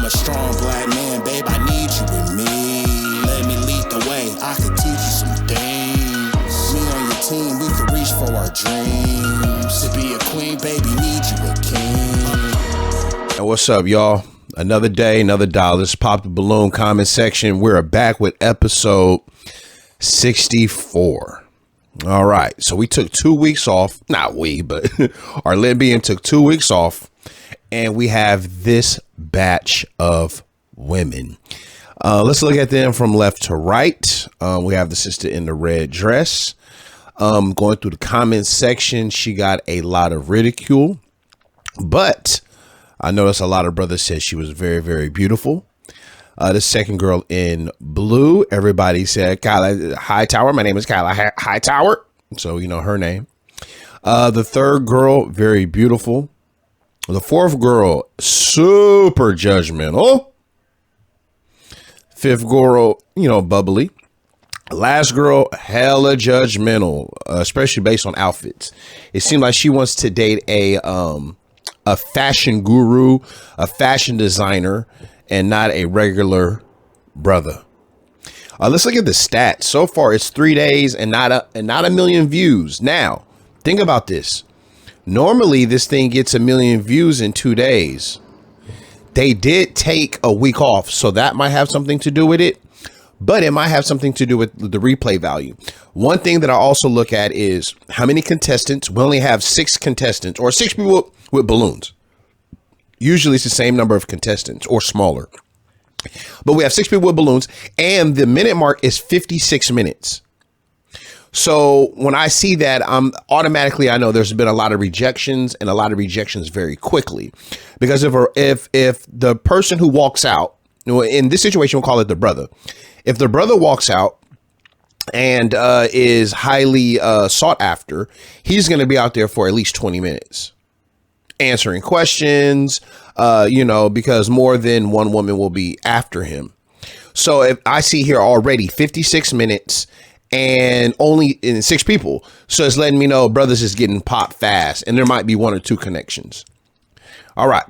a strong black man, babe, I need you with me. Let me lead the way, I could teach you some things. Me on your team, we could reach for our dreams. To be a queen, baby, need you a king. And what's up, y'all? Another day, another dollar. Let's pop the balloon comment section. We're back with episode 64. All right. So we took 2 weeks off. Not we, but our lesbian took 2 weeks off. And we have this batch of women. Let's look at them from left to right. We have the sister in the red dress. Going through the comments section, she got a lot of ridicule. But I noticed a lot of brothers said she was very, very beautiful. The second girl in blue, everybody said Kyla Hightower. My name is Kyla Hightower. So, you know her name. The third girl, very beautiful. The fourth girl, super judgmental. Fifth girl, you know, bubbly. Last girl, hella judgmental, especially based on outfits. It seemed like she wants to date a fashion guru, a fashion designer, and not a regular brother. Let's look at the stats. So far, it's 3 days and not a million views. Now, think about this. Normally, this thing gets 1 million views in 2 days. They did take a week off, so that might have something to do with it. But it might have something to do with the replay value. One thing that I also look at is how many contestants. We only have 6 contestants or 6 people with balloons. Usually it's the same number of contestants or smaller. But we have 6 people with balloons and the minute mark is 56 minutes. So when I see that, automatically I know there's been a lot of rejections and a lot of rejections very quickly. Because if the person who walks out, in this situation, we'll call it the brother. If the brother walks out and is highly sought after, he's going to be out there for at least 20 minutes answering questions, because more than one woman will be after him. So if I see here already 56 minutes and only in 6 people. So it's letting me know brothers is getting popped fast and there might be 1 or 2 connections. All right.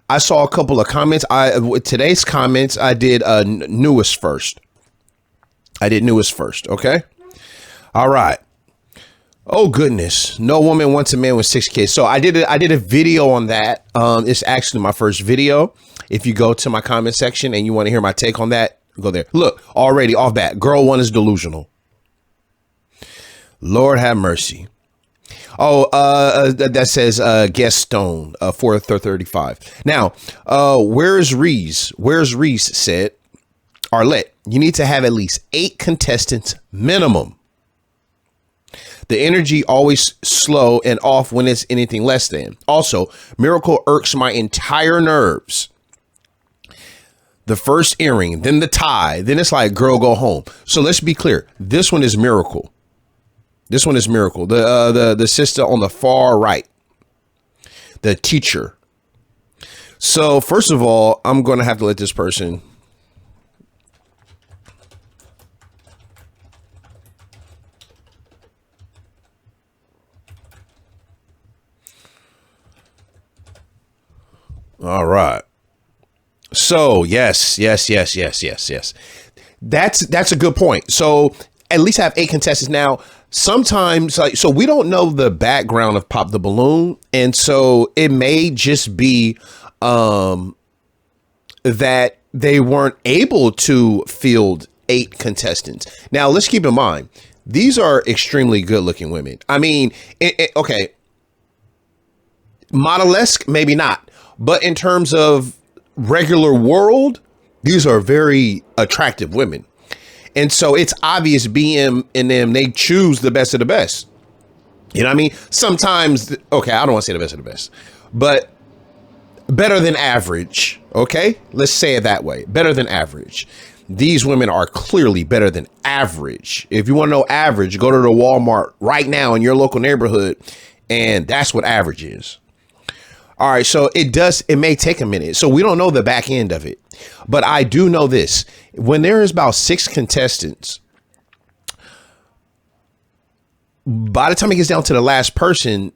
I saw a couple of comments. With today's comments, I did newest first. OK. All right. Oh, goodness. No woman wants a man with 6 kids. So I did a video on that. It's actually my first video. If you go to my comment section and you want to hear my take on that, go there. Look, already off bat. Girl 1 is delusional. Lord have mercy. Oh, that says Gueststone 435. Now, where's Reese? Where's Reese said, Arlette, you need to have at least 8 contestants minimum. The energy always slow and off when it's anything less than. Also, Miracle irks my entire nerves. The first earring, then the tie, then it's like, girl, go home. So let's be clear. This one is Miracle. This one is Miracle. The sister on the far right, the teacher. So first of all, I'm going to have to let this person. All right. So yes. That's a good point. So at least have 8 contestants now. Sometimes, so we don't know the background of Pop the Balloon. And so it may just be that they weren't able to field 8 contestants. Now, let's keep in mind, these are extremely good looking women. I mean, okay, model-esque, maybe not. But in terms of regular world, these are very attractive women. And so it's obvious BM and them, they choose the best of the best. You know what I mean? Sometimes, okay, I don't want to say the best of the best, but better than average. Okay, let's say it that way. Better than average. These women are clearly better than average. If you want to know average, go to the Walmart right now in your local neighborhood. And that's what average is. All right. So it may take a minute. So we don't know the back end of it. But I do know this. When there is about 6 contestants, by the time it gets down to the last person,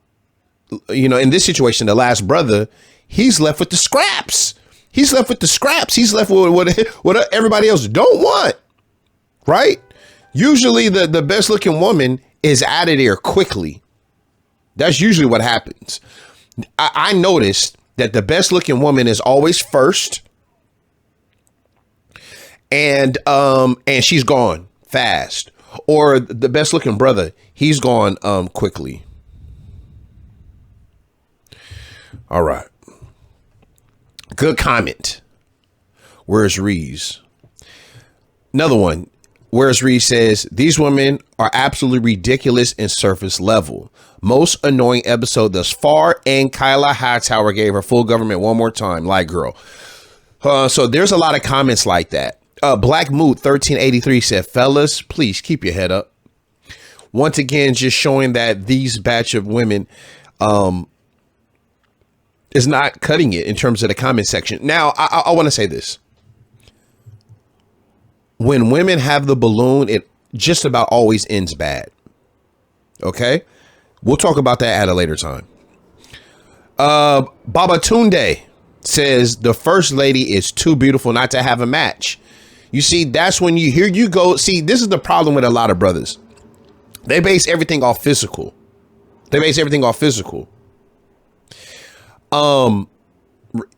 you know, in this situation, the last brother, he's left with the scraps. He's left with the scraps. He's left with what everybody else don't want, right? Usually the best looking woman is out of there quickly. That's usually what happens. I noticed that the best looking woman is always first, and she's gone fast. Or the best looking brother, he's gone quickly. All right. Good comment. Where's Reeves? Another one. Where's Reeves says, these women are absolutely ridiculous and surface level. Most annoying episode thus far. And Kyla Hightower gave her full government one more time. Like, girl. So there's a lot of comments like that. Black Mood 1383 said, fellas, please keep your head up. Once again, just showing that these batch of women is not cutting it in terms of the comment section. Now, I want to say this. When women have the balloon, it just about always ends bad. Okay? We'll talk about that at a later time. Baba Tunde says, the first lady is too beautiful not to have a match. You see, that's when here you go. See, this is the problem with a lot of brothers. They base everything off physical. You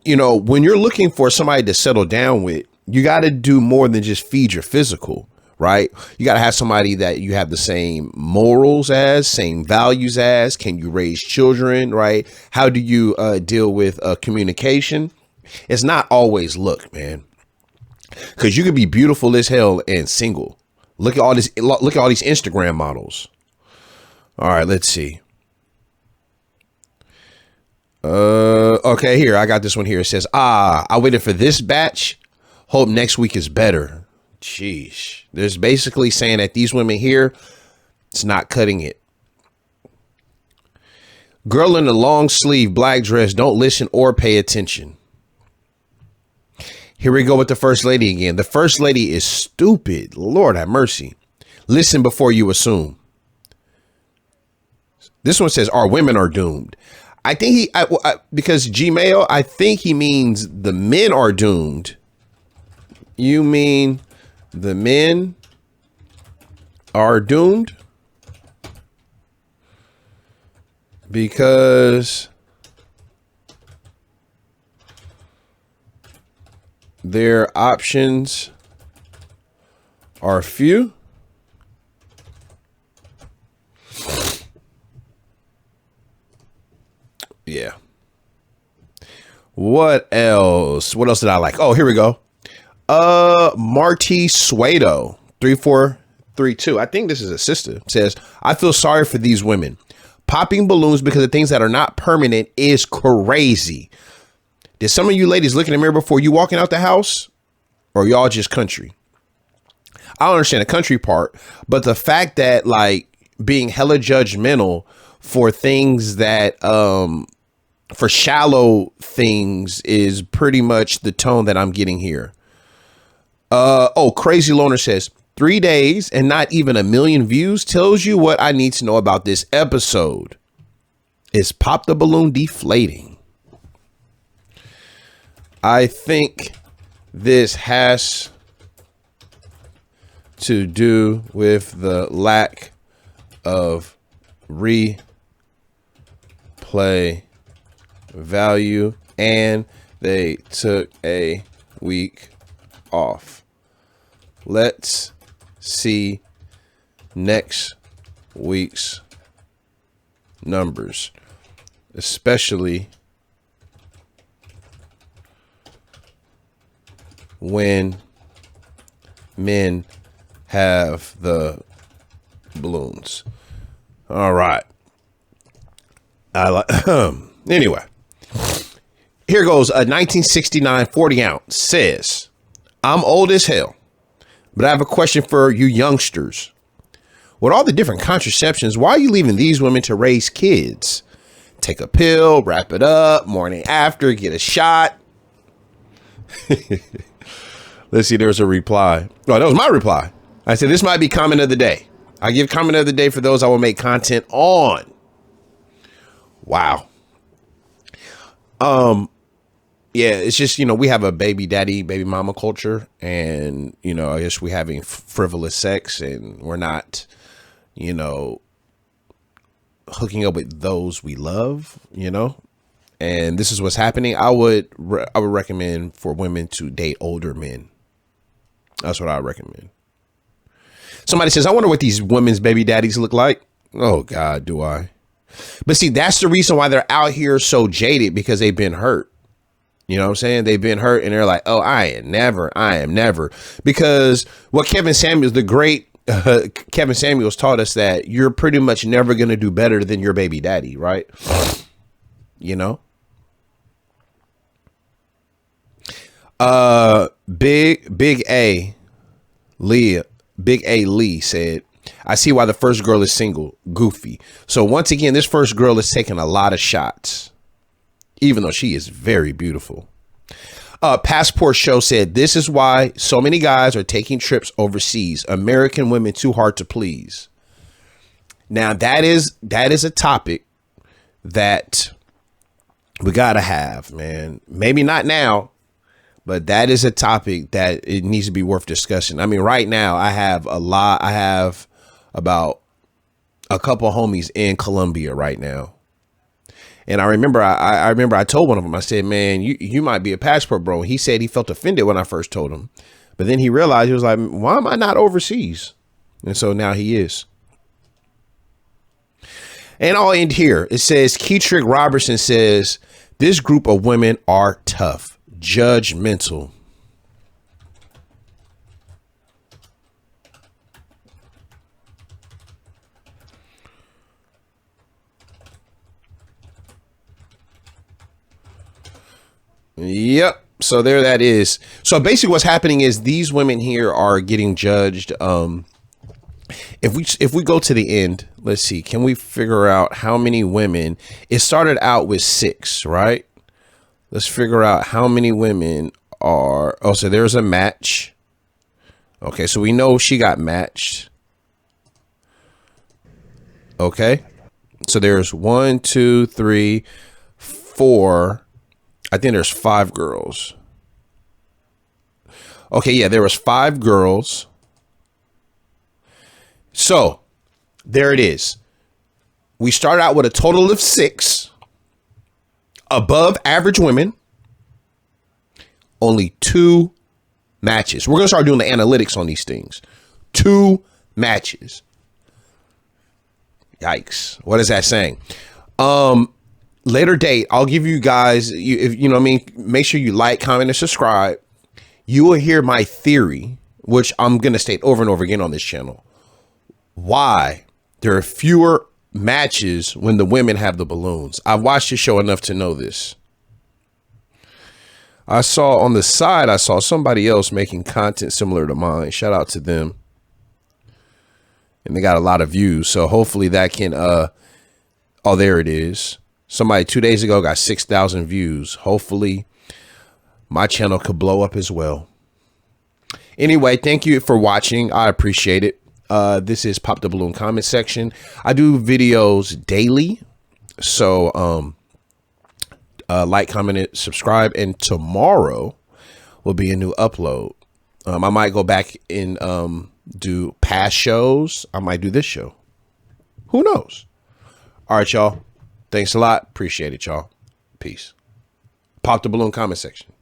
know, when you're looking for somebody to settle down with, you got to do more than just feed your physical, right? You got to have somebody that you have the same morals as, same values as. Can you raise children, right? How do you deal with communication? It's not always look, man, because you could be beautiful as hell and single. Look at all this. Look at all these Instagram models. All right, let's see. Okay, here, I got this one here. It says, I waited for this batch. Hope next week is better. Sheesh. There's basically saying that these women here, it's not cutting it. Girl in the long sleeve black dress, don't listen or pay attention. Here we go with the first lady again. The first lady is stupid. Lord have mercy. Listen before you assume. This one says, our women are doomed. I think because Gmail, I think he means the men are doomed. You mean the men are doomed? Because their options are few. Yeah. What else? What else did I like? Oh, here we go. Marty Suedo 3432. I think this is a sister. Says, I feel sorry for these women. Popping balloons because of things that are not permanent is crazy. Did some of you ladies look in the mirror before you walking out the house? Or y'all just country? I don't understand the country part, but the fact that like being hella judgmental for things that for shallow things is pretty much the tone that I'm getting here. Crazy Loner says 3 days and not even 1 million views tells you what I need to know about this episode. Is Pop the Balloon deflating? I think this has to do with the lack of replay value, and they took a week off. Let's see next week's numbers, especially when men have the balloons. All right. Anyway, here goes a 1969 40 ounce says, I'm old as hell, but I have a question for you youngsters. With all the different contraceptions, why are you leaving these women to raise kids? Take a pill, wrap it up, morning after, get a shot. Let's see, there's a reply. Oh, that was my reply. I said, this might be comment of the day. I give comment of the day for those I will make content on. Wow. yeah, it's just, we have a baby daddy, baby mama culture, and, I guess we having frivolous sex, and we're not, hooking up with those we love, and this is what's happening. I would recommend for women to date older men. That's what I recommend. Somebody says, I wonder what these women's baby daddies look like. Oh God, do I? But see, that's the reason why they're out here so jaded, because they've been hurt. You know what I'm saying? They've been hurt, and they're like, oh, I am never. Because what Kevin Samuels, the great Kevin Samuels, taught us that you're pretty much never going to do better than your baby daddy, right? Big A Lee said, I see why the first girl is single. Goofy. So once again, this first girl is taking a lot of shots, even though she is very beautiful. Passport Show said, this is why so many guys are taking trips overseas. American women too hard to please. Now that is a topic that we gotta have, man. Maybe not now, but that is a topic that it needs to be worth discussing. I mean, right now I have about a couple homies in Colombia right now. And I remember I told one of them, I said, man, you might be a passport bro. He said he felt offended when I first told him. But then he realized, he was like, why am I not overseas? And so now he is. And I'll end here. It says, Keytrick Robertson says, this group of women are tough, judgmental. Yep. So there that is. So basically what's happening is these women here are getting judged. If we go to the end, let's see, can we figure out how many women? It started out with 6, right? Let's figure out how many women are. Oh, so there's a match. Okay, so we know she got matched. Okay. So there's 1, 2, 3, 4. I think there's 5 girls. Okay, yeah, there was 5 girls. So there it is. We start out with a total of 6 above average women. Only 2 matches. We're going to start doing the analytics on these things. 2 matches. Yikes. What is that saying? Later date, I'll give you guys, if you know what I mean, make sure you like, comment, and subscribe. You will hear my theory, which I'm going to state over and over again on this channel. Why there are fewer matches when the women have the balloons. I've watched the show enough to know this. I saw on the side, I saw somebody else making content similar to mine. Shout out to them. And they got a lot of views. So hopefully that can, oh, there it is. Somebody 2 days ago got 6,000 views. Hopefully my channel could blow up as well. Anyway, thank you for watching. I appreciate it. This is Pop the Balloon comment section. I do videos daily. So like, comment, subscribe. And tomorrow will be a new upload. I might go back and do past shows. I might do this show. Who knows? All right, y'all. Thanks a lot. Appreciate it, y'all. Peace. Pop the Balloon comment section.